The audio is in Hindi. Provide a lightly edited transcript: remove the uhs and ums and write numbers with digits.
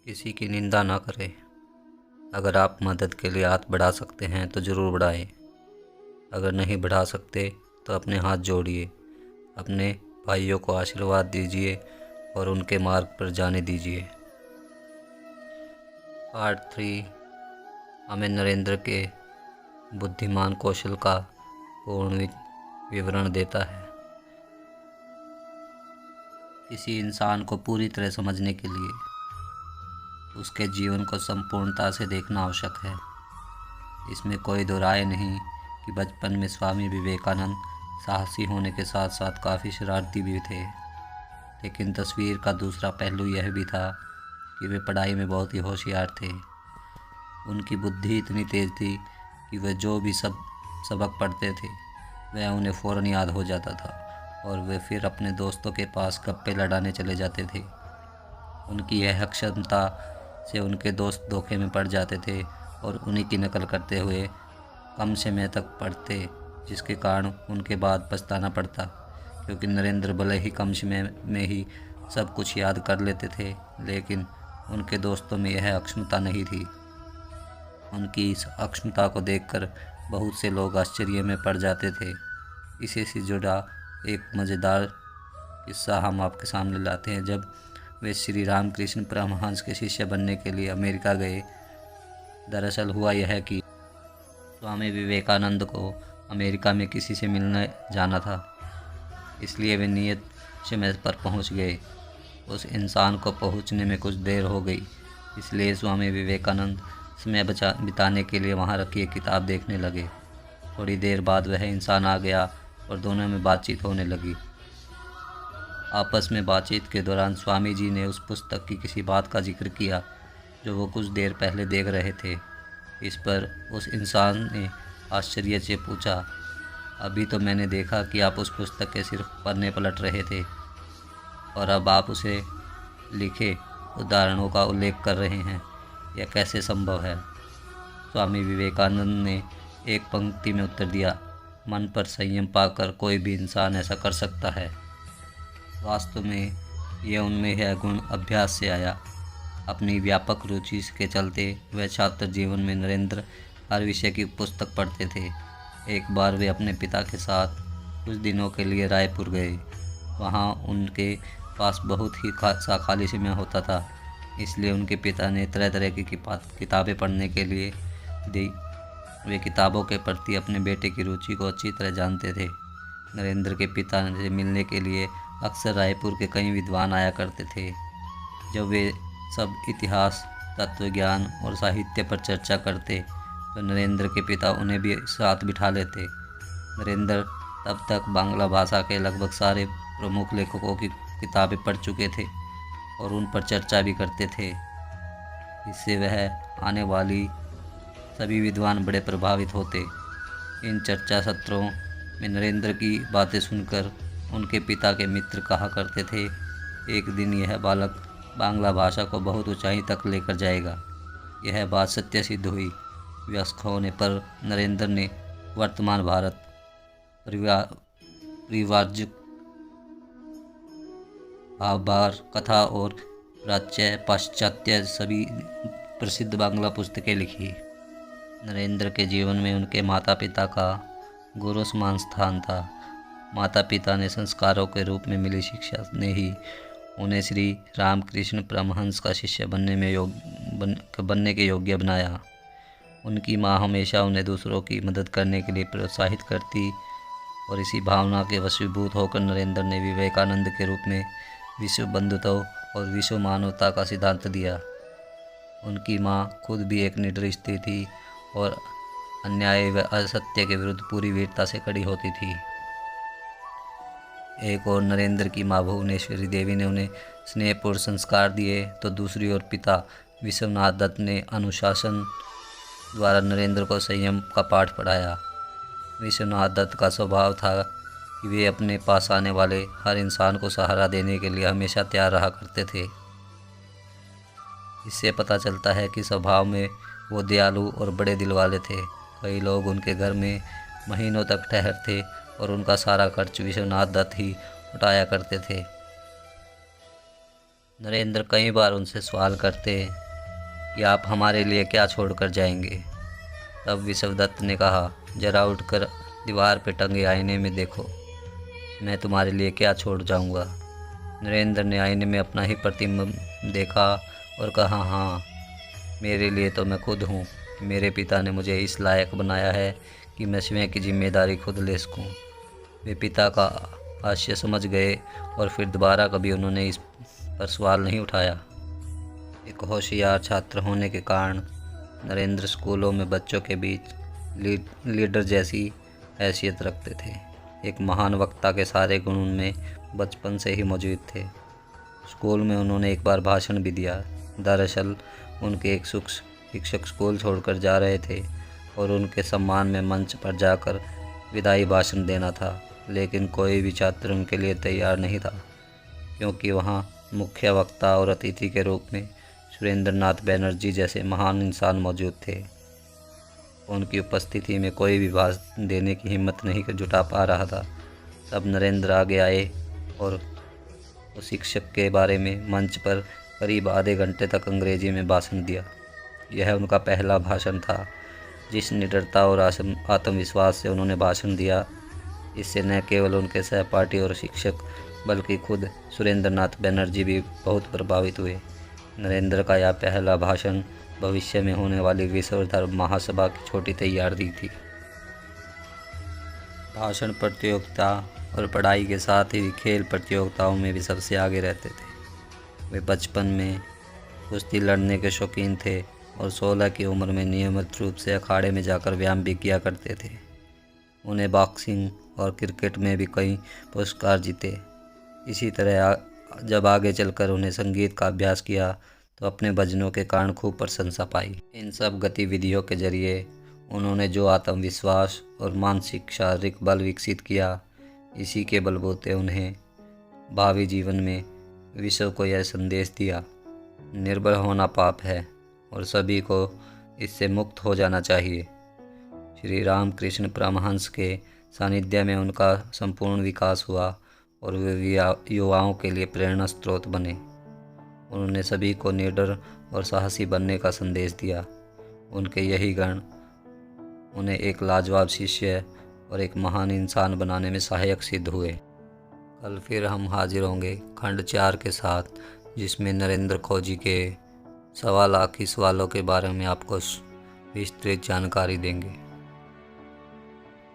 किसी की निंदा ना करें। अगर आप मदद के लिए हाथ बढ़ा सकते हैं तो ज़रूर बढ़ाएं। अगर नहीं बढ़ा सकते तो अपने हाथ जोड़िए, अपने भाइयों को आशीर्वाद दीजिए और उनके मार्ग पर जाने दीजिए। पार्ट 3 हमें नरेंद्र के बुद्धिमान कौशल का पूर्ण विवरण देता है। किसी इंसान को पूरी तरह समझने के लिए उसके जीवन को संपूर्णता से देखना आवश्यक है। इसमें कोई दो राय नहीं कि बचपन में स्वामी विवेकानंद साहसी होने के साथ साथ काफ़ी शरारती भी थे, लेकिन तस्वीर का दूसरा पहलू यह भी था कि वे पढ़ाई में बहुत ही होशियार थे। उनकी बुद्धि इतनी तेज़ थी कि वे जो भी सबक पढ़ते थे वह उन्हें फ़ौरन याद हो जाता था और वे फिर अपने दोस्तों के पास गप्पे लड़ाने चले जाते थे। उनकी यह क्षमता से उनके दोस्त धोखे में पड़ जाते थे और उन्हीं की नकल करते हुए कम समय तक पढ़ते, जिसके कारण उनके बाद पछताना पड़ता, क्योंकि नरेंद्र भले ही कम समय में ही सब कुछ याद कर लेते थे, लेकिन उनके दोस्तों में यह अक्षमता नहीं थी। उनकी इस अक्षमता को देखकर बहुत से लोग आश्चर्य में पड़ जाते थे। इसी से जुड़ा एक मज़ेदार किस्सा हम आपके सामने लाते हैं। जब वे श्री रामकृष्ण परमहंस के शिष्य बनने के लिए अमेरिका गए, दरअसल हुआ यह कि स्वामी विवेकानंद को अमेरिका में किसी से मिलने जाना था, इसलिए वे नियत समय पर पहुंच गए। उस इंसान को पहुंचने में कुछ देर हो गई, इसलिए स्वामी विवेकानंद समय बिताने के लिए वहां रखी एक किताब देखने लगे। थोड़ी देर बाद वह इंसान आ गया और दोनों में बातचीत होने लगी। आपस में बातचीत के दौरान स्वामी जी ने उस पुस्तक की किसी बात का जिक्र किया जो वो कुछ देर पहले देख रहे थे। इस पर उस इंसान ने आश्चर्य से पूछा, अभी तो मैंने देखा कि आप उस पुस्तक के सिर्फ पन्ने पलट रहे थे और अब आप उसे लिखे उदाहरणों का उल्लेख कर रहे हैं, यह कैसे संभव है? स्वामी विवेकानंद ने एक पंक्ति में उत्तर दिया, मन पर संयम पाकर कोई भी इंसान ऐसा कर सकता है। वास्तव में यह उनमें यह गुण अभ्यास से आया। अपनी व्यापक रुचि के चलते वह छात्र जीवन में नरेंद्र हर विषय की पुस्तक पढ़ते थे। एक बार वे अपने पिता के साथ कुछ दिनों के लिए रायपुर गए। वहाँ उनके पास बहुत ही खाली समय होता था, इसलिए उनके पिता ने तरह तरह की किताबें पढ़ने के लिए दी। वे किताबों के प्रति अपने बेटे की रुचि को अच्छी तरह जानते थे। नरेंद्र के पिता से मिलने के लिए अक्सर रायपुर के कई विद्वान आया करते थे। जब वे सब इतिहास, तत्वज्ञान और साहित्य पर चर्चा करते तो नरेंद्र के पिता उन्हें भी साथ बिठा लेते। नरेंद्र तब तक बांग्ला भाषा के लगभग सारे प्रमुख लेखकों की किताबें पढ़ चुके थे और उन पर चर्चा भी करते थे। इससे वह आने वाली सभी विद्वान बड़े प्रभावित होते। इन चर्चा सत्रों में नरेंद्र की बातें सुनकर उनके पिता के मित्र कहा करते थे, एक दिन यह बालक बांग्ला भाषा को बहुत ऊंचाई तक लेकर जाएगा। यह बात सत्य सिद्ध हुई। वयस्क होने पर नरेंद्र ने वर्तमान भारत, परिवारज, भावार, कथा और प्राच्य पाश्चात्य सभी प्रसिद्ध बांग्ला पुस्तकें लिखी। नरेंद्र के जीवन में उनके माता पिता का गुरु समान स्थान था। माता पिता ने संस्कारों के रूप में मिली शिक्षा ने ही उन्हें श्री रामकृष्ण परमहंस का शिष्य बनने के योग्य बनाया। उनकी माँ हमेशा उन्हें दूसरों की मदद करने के लिए प्रोत्साहित करती और इसी भावना के वशीभूत होकर नरेंद्र ने विवेकानंद के रूप में विश्व बंधुत्व और विश्व मानवता का सिद्धांत दिया। उनकी माँ खुद भी एक निडर स्त्री थी और अन्याय व असत्य के विरुद्ध पूरी वीरता से खड़ी होती थी। एक और नरेंद्र की माँ भुवनेश्वरी देवी ने उन्हें स्नेहपूर्ण संस्कार दिए, तो दूसरी ओर पिता विश्वनाथ दत्त ने अनुशासन द्वारा नरेंद्र को संयम का पाठ पढ़ाया। विश्वनाथ दत्त का स्वभाव था कि वे अपने पास आने वाले हर इंसान को सहारा देने के लिए हमेशा तैयार रहा करते थे। इससे पता चलता है कि स्वभाव में वो दयालु और बड़े दिल वाले थे। कई लोग उनके घर में महीनों तक ठहरते और उनका सारा खर्च विश्वनाथ दत्त ही उठाया करते थे। नरेंद्र कई बार उनसे सवाल करते कि आप हमारे लिए क्या छोड़कर जाएंगे। तब विश्वदत्त ने कहा, जरा उठकर दीवार पर टंगे आईने में देखो, मैं तुम्हारे लिए क्या छोड़ जाऊंगा। नरेंद्र ने आईने में अपना ही प्रतिबिंब देखा और कहा, हाँ, मेरे लिए तो मैं खुद हूँ। मेरे पिता ने मुझे इस लायक बनाया है कि मैं स्वयं की जिम्मेदारी खुद ले सकूँ। वे पिता का हास्य समझ गए और फिर दोबारा कभी उन्होंने इस पर सवाल नहीं उठाया। एक होशियार छात्र होने के कारण नरेंद्र स्कूलों में बच्चों के बीच लीडर जैसी हैसियत रखते थे। एक महान वक्ता के सारे गुण उनमें बचपन से ही मौजूद थे। स्कूल में उन्होंने एक बार भाषण भी दिया। दरअसल उनके एक शिक्षक स्कूल छोड़कर जा रहे थे और उनके सम्मान में मंच पर जाकर विदाई भाषण देना था, लेकिन कोई भी छात्र उनके लिए तैयार नहीं था, क्योंकि वहाँ मुख्य वक्ता और अतिथि के रूप में सुरेंद्रनाथ बैनर्जी जैसे महान इंसान मौजूद थे। उनकी उपस्थिति में कोई भी भाषण देने की हिम्मत नहीं जुटा पा रहा था। तब नरेंद्र आगे आए और उस शिक्षक के बारे में मंच पर करीब आधे घंटे तक अंग्रेजी में भाषण दिया। यह उनका पहला भाषण था। जिस निडरता और आत्मविश्वास से उन्होंने भाषण दिया, इससे न केवल उनके सहपाठी और शिक्षक बल्कि खुद सुरेंद्रनाथ बैनर्जी भी बहुत प्रभावित हुए। नरेंद्र का यह पहला भाषण भविष्य में होने वाली विश्व धर्म महासभा की छोटी तैयारी थी। भाषण प्रतियोगिता और पढ़ाई के साथ ही खेल प्रतियोगिताओं में भी सबसे आगे रहते थे। वे बचपन में कुश्ती लड़ने के शौकीन थे और 16 की उम्र में नियमित रूप से अखाड़े में जाकर व्यायाम भी किया करते थे। उन्हें बॉक्सिंग और क्रिकेट में भी कई पुरस्कार जीते। इसी तरह जब आगे चलकर उन्हें संगीत का अभ्यास किया तो अपने भजनों के कारण खूब प्रशंसा पाई। इन सब गतिविधियों के जरिए उन्होंने जो आत्मविश्वास और मानसिक शारीरिक बल विकसित किया, इसी के बलबूते उन्हें भावी जीवन में विश्व को यह संदेश दिया, निर्भर होना पाप है और सभी को इससे मुक्त हो जाना चाहिए। श्री रामकृष्ण परमहंस के सानिध्य में उनका संपूर्ण विकास हुआ और वे युवाओं के लिए प्रेरणा स्रोत बने। उन्होंने सभी को निडर और साहसी बनने का संदेश दिया। उनके यही गुण उन्हें एक लाजवाब शिष्य और एक महान इंसान बनाने में सहायक सिद्ध हुए। कल फिर हम हाजिर होंगे खंड 4 के साथ, जिसमें नरेंद्र खोजी के 1.25 लाख सवालों के बारे में आपको विस्तृत जानकारी देंगे।